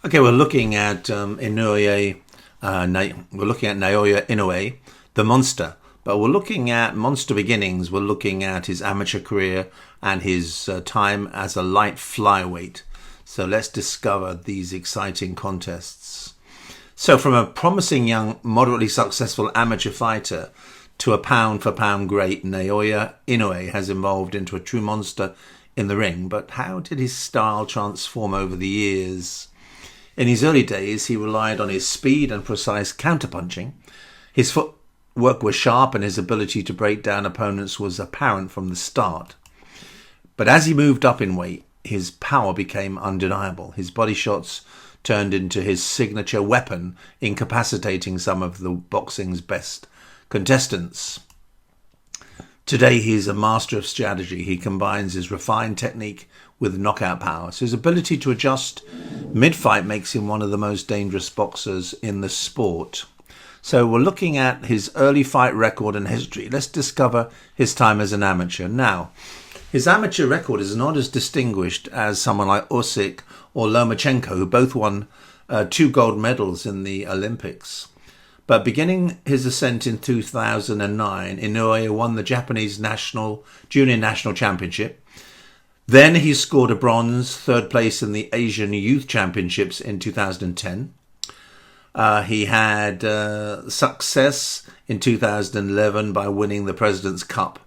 Okay, we're looking at Inoue. We're looking at Naoya Inoue, the monster. But we're looking at monster beginnings. We're looking at his amateur career and his time as a light flyweight. So let's discover these exciting contests. So from a promising young, moderately successful amateur fighter to a pound-for-pound great, Naoya Inoue has evolved into a true monster in the ring. But how did his style transform over the years? In his early days, he relied on his speed and precise counterpunching. His footwork was sharp and his ability to break down opponents was apparent from the start. But as he moved up in weight, his power became undeniable. His body shots turned into his signature weapon, incapacitating some of the boxing's best contestants. Today, he is a master of strategy. He combines his refined technique with knockout power. So his ability to adjust mid-fight makes him one of the most dangerous boxers in the sport. So we're looking at his early fight record and history. Let's discover his time as an amateur. Now, his amateur record is not as distinguished as someone like Usyk or Lomachenko, who both won 2 gold medals in the Olympics. But beginning his ascent in 2009, Inoue won the Japanese Junior National Championship. Then he scored a bronze, 3rd place in the Asian Youth Championships in 2010. He had success in 2011 by winning the President's Cup.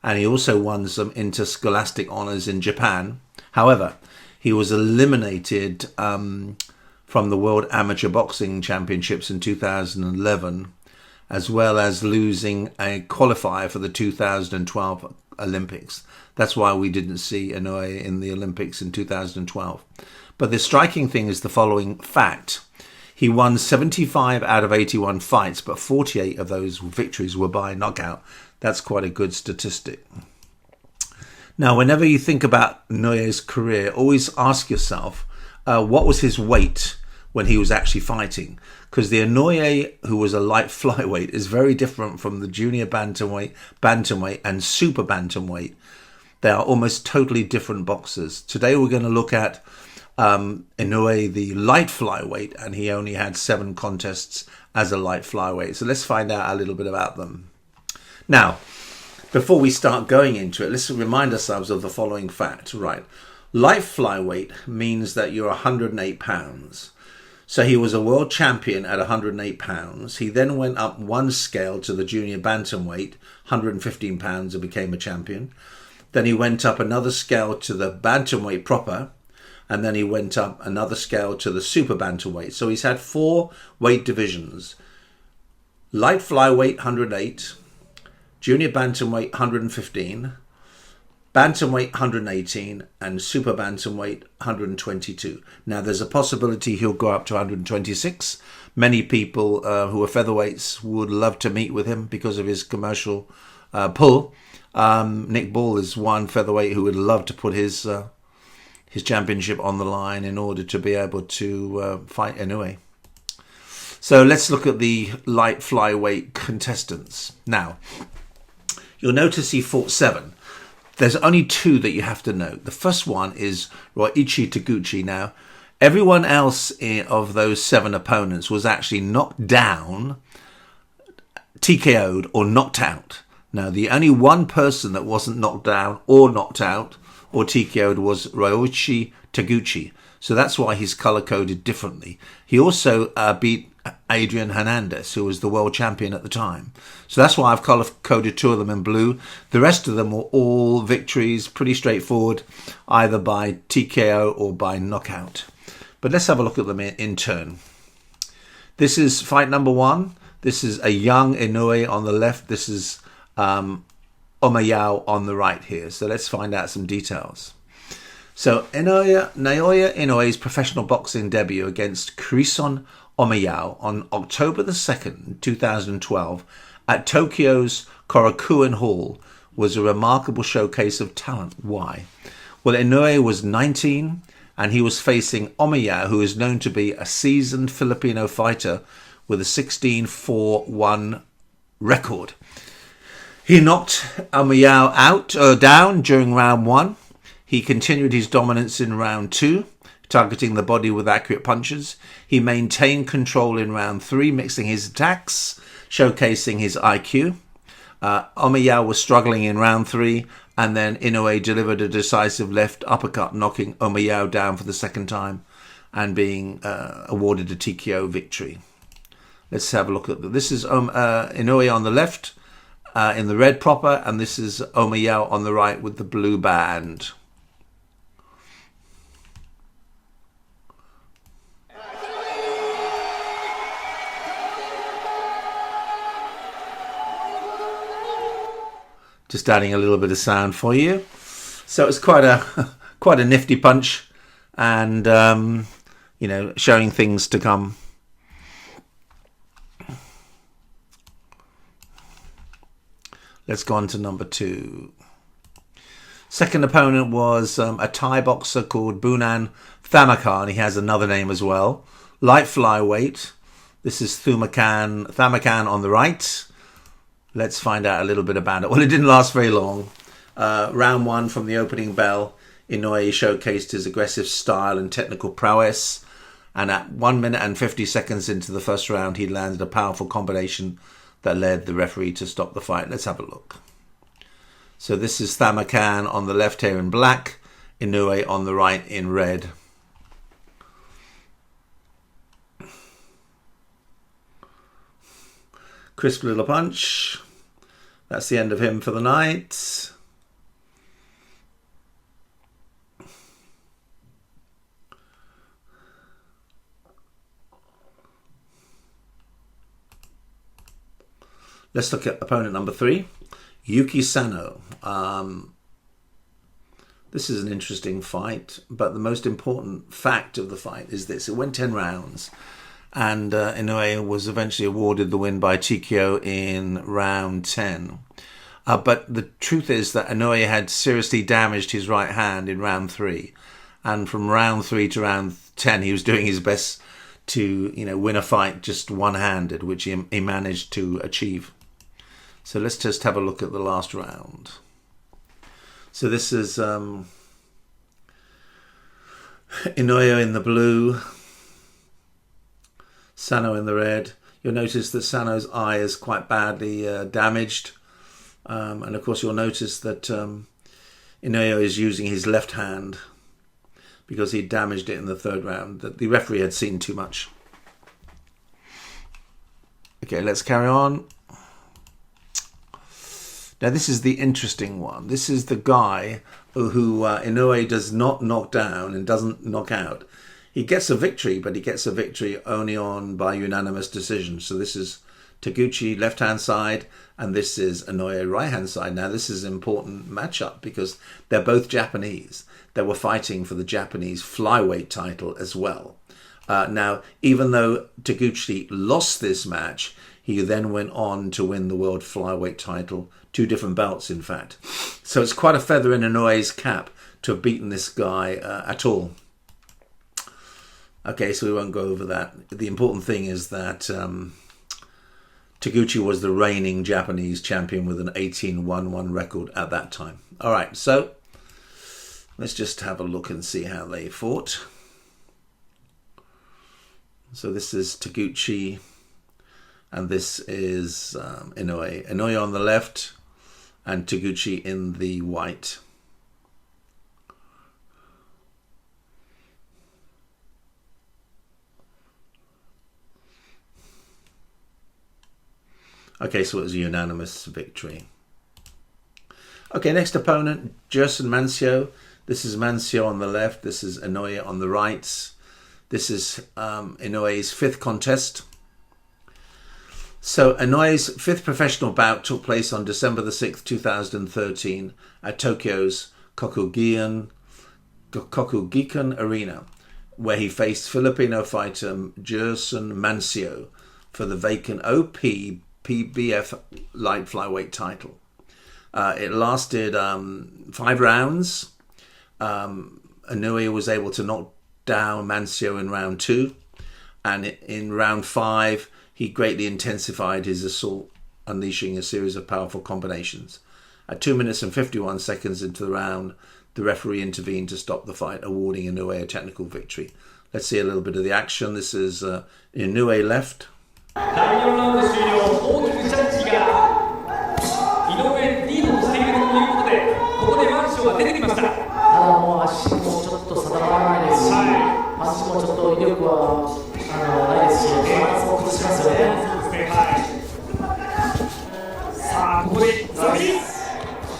And he also won some interscholastic honours in Japan. However, he was eliminated from the World Amateur Boxing Championships in 2011, as well as losing a qualifier for the 2012 Olympics. That's why we didn't see Inoue in the Olympics in 2012. But the striking thing is the following fact. He won 75 out of 81 fights, but 48 of those victories were by knockout. That's quite a good statistic. Now, whenever you think about Inoue's career, always ask yourself, what was his weight when he was actually fighting? Because the Inoue who was a light flyweight is very different from the junior bantamweight and super bantamweight. They are almost totally different boxers. Today we're going to look at Inoue, the light flyweight, and he only had 7 contests as a light flyweight. So let's find out a little bit about them. Now, before we start going into it, let's remind ourselves of the following fact. Right, light flyweight means that you're 108 pounds. So he was a world champion at 108 pounds. He then went up 1 scale to the junior bantamweight, 115 pounds, and became a champion. Then he went up another scale to the bantamweight proper, and then he went up another scale to the super bantamweight. So he's had 4 weight divisions. Light flyweight, 108. Junior bantamweight, 115. Bantamweight, 118. And super bantamweight, 122. Now, there's a possibility he'll go up to 126. Many people who are featherweights would love to meet with him because of his commercial pull. Nick Ball is one featherweight who would love to put his championship on the line in order to be able to fight Inoue. So let's look at the light flyweight contestants. Now, you'll notice he fought 7. There's only 2 that you have to note. The first one is Ryoichi Taguchi. Now, everyone else of those 7 opponents was actually knocked down, TKO'd, or knocked out. Now, the only one person that wasn't knocked down or knocked out or TKO'd was Ryoichi Taguchi. So that's why he's color-coded differently. He also beat Adrian Hernandez, who was the world champion at the time. So that's why I've color-coded 2 of them in blue. The rest of them were all victories, pretty straightforward, either by TKO or by knockout. But let's have a look at them in turn. This is fight number 1. This is a young Inoue on the left. This is Omayao on the right here. So let's find out some details. So Naoya Inoue's professional boxing debut against Kurison Omayao on October the 2nd, 2012 at Tokyo's Korakuen Hall was a remarkable showcase of talent. Why? Well, Inoue was 19 and he was facing Omayao, who is known to be a seasoned Filipino fighter with a 16-4-1 record. He knocked Omayao down during round 1. He continued his dominance in round 2, targeting the body with accurate punches. He maintained control in round 3, mixing his attacks, showcasing his IQ. Omiya was struggling in round 3, and then Inoue delivered a decisive left uppercut, knocking Omiya down for the second time and being awarded a TKO victory. Let's have a look at this. Is Inoue on the left in the red proper, and this is Omiya on the right with the blue band. Just adding a little bit of sound for you. So it's quite a nifty punch, and showing things to come. Let's go on to number 2. Second opponent was a Thai boxer called Bunan Thamakan. He has another name as well. Light Flyweight. This is Thamakan on the right. Let's find out a little bit about it. Well, it didn't last very long. Round 1 from the opening bell, Inoue showcased his aggressive style and technical prowess. And at 1 minute and 50 seconds into the first round, he landed a powerful combination that led the referee to stop the fight. Let's have a look. So this is Thamakan on the left here in black, Inoue on the right in red. Crisp little punch. That's the end of him for the night. Let's look at opponent number 3, Yuki Sano. This is an interesting fight, but the most important fact of the fight is this. It went 10 rounds. And Inoue was eventually awarded the win by TKO in round 10. But the truth is that Inoue had seriously damaged his right hand in round 3. And from round 3 to round 10, he was doing his best to win a fight just one-handed, which he managed to achieve. So let's just have a look at the last round. So this is Inoue in the blue, Sano in the red. You'll notice that Sano's eye is quite badly damaged. And of course you'll notice that Inoue is using his left hand because he damaged it in the third round. The referee had seen too much. Okay, let's carry on. Now this is the interesting one. This is the guy who Inoue does not knock down and doesn't knock out. He gets a victory, but he gets a victory only by unanimous decision. So this is Taguchi left-hand side, and this is Inoue right-hand side. Now this is an important matchup because they're both Japanese. They were fighting for the Japanese flyweight title as well. Now, even though Taguchi lost this match, he then went on to win the world flyweight title, 2 different belts, in fact. So it's quite a feather in Inoue's cap to have beaten this guy at all. Okay, so we won't go over that. The important thing is that Taguchi was the reigning Japanese champion with an 18-1-1 record at that time. All right, so let's just have a look and see how they fought. So this is Taguchi, and this is Inoue. Inoue on the left, and Taguchi in the white. Okay, so it was a unanimous victory. Okay, next opponent, Gerson Mancio. This is Mancio on the left. This is Inoue on the right. This is Inoue's 5th contest. So Inoue's 5th professional bout took place on December the 6th, 2013 at Tokyo's Kokugikan Arena, where he faced Filipino fighter Gerson Mancio for the vacant PBF light flyweight title. It lasted 5 rounds. Inoue was able to knock down Mancio in round 2, and in round 5 he greatly intensified his assault, unleashing a series of powerful combinations. At 2 minutes and 51 seconds into the round, the referee intervened to stop the fight, awarding Inoue a technical victory. Let's see a little bit of the action. This is Inoue left. 第4ラウンド終了、大きくジャッジが井上リードしているということで、ここでワン賞が出てきました。ただもう足もちょっと定まらないですし、パンチもちょっと威力はないですし、バランスも崩しますよね。そうですね、はい。さあ、ここでザビ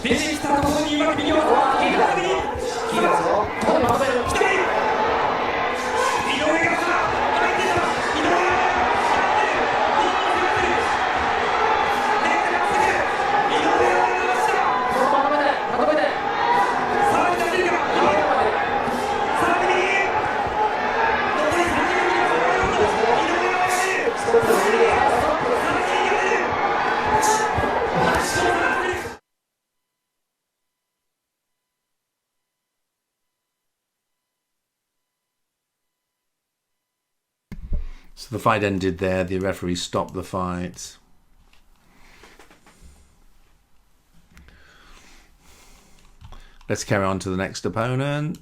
出てきたところに今右をキーが右キーがですよ。ここでまとめる。来て井上がさあ、相手だ井上So the fight ended there. The referee stopped the fight. Let's carry on to the next opponent.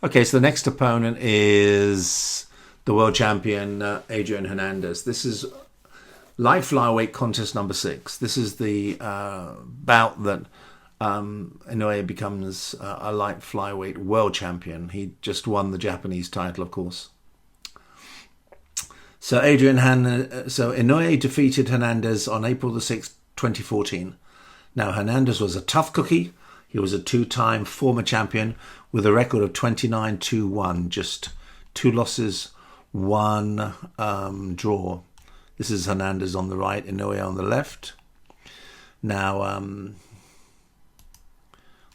Okay, so the next opponent is the world champion, Adrian Hernandez. This is light flyweight contest number 6. This is the bout that Inoue becomes a light flyweight world champion. He just won the Japanese title, of course. So Inoue defeated Hernandez on April the 6th, 2014. Now, Hernandez was a tough cookie. He was a 2-time former champion with a record of 29-1, just 2 losses, 1 draw. This is Hernandez on the right, Inoue on the left. Now,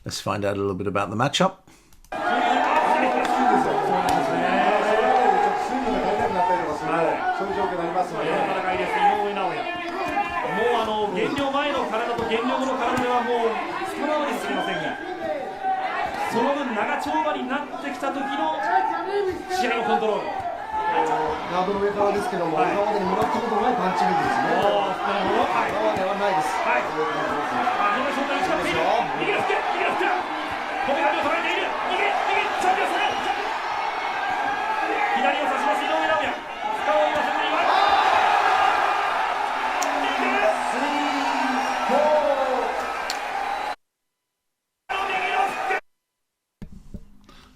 let's find out a little bit about the matchup.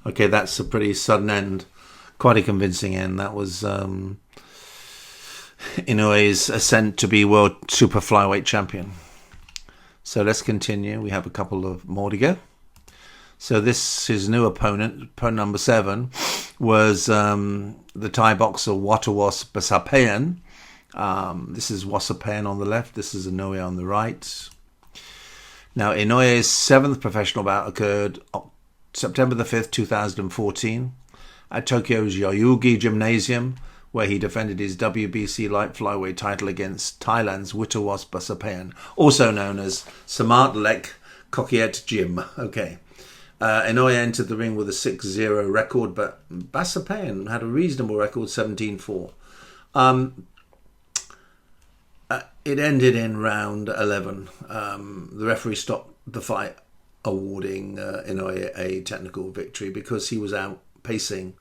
Okay, that's a pretty sudden end. Quite a convincing end. That was Inoue's ascent to be world super flyweight champion. So let's continue. We have a couple of more to go. So his new opponent number 7, was the Thai boxer Watawas Basapayan. This is Wasapayan on the left. This is Inoue on the right. Now, Inoue's 7th professional bout occurred September the 5th, 2014 at Tokyo's Yoyogi Gymnasium, where he defended his WBC light flyweight title against Thailand's Watawas Basapayan, also known as Samat Lek Kokiet Gym. Okay. Inoue entered the ring with a 6-0 record, but Basapayan had a reasonable record, 17-4. It ended in round 11. The referee stopped the fight, awarding Inoue a technical victory because he was outpacing,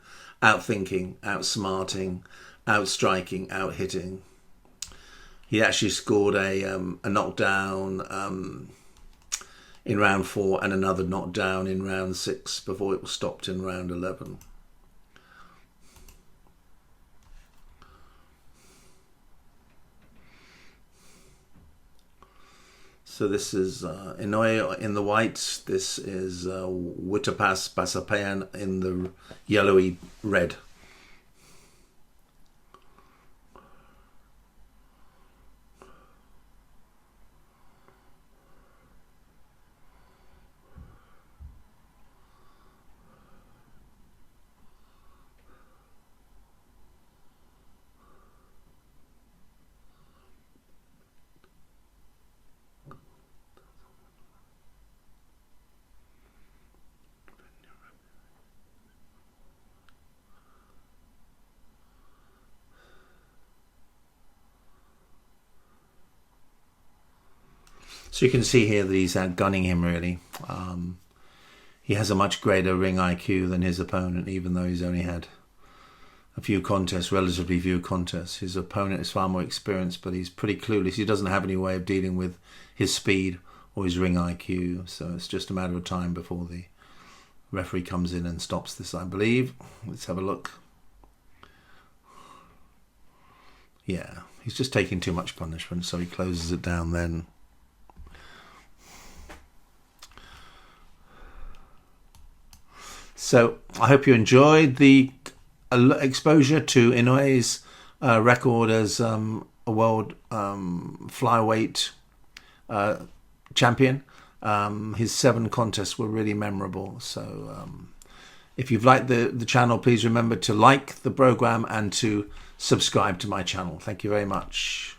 outthinking, outsmarting, outstriking, outhitting. He actually scored a knockdown in round 4 and another knockdown in round 6 before it was stopped in round 11. So this is Inoue in the white. This is Watawas Basapayan in the yellowy red. So you can see here that he's outgunning him, really. He has a much greater ring IQ than his opponent, even though he's only had a few contests, relatively few contests. His opponent is far more experienced, but he's pretty clueless. He doesn't have any way of dealing with his speed or his ring IQ, so it's just a matter of time before the referee comes in and stops this, I believe. Let's have a look. Yeah, he's just taking too much punishment, so he closes it down then. So I hope you enjoyed the exposure to Inoue's record as a world flyweight champion. His 7 contests were really memorable. So if you've liked the channel, please remember to like the program and to subscribe to my channel. Thank you very much.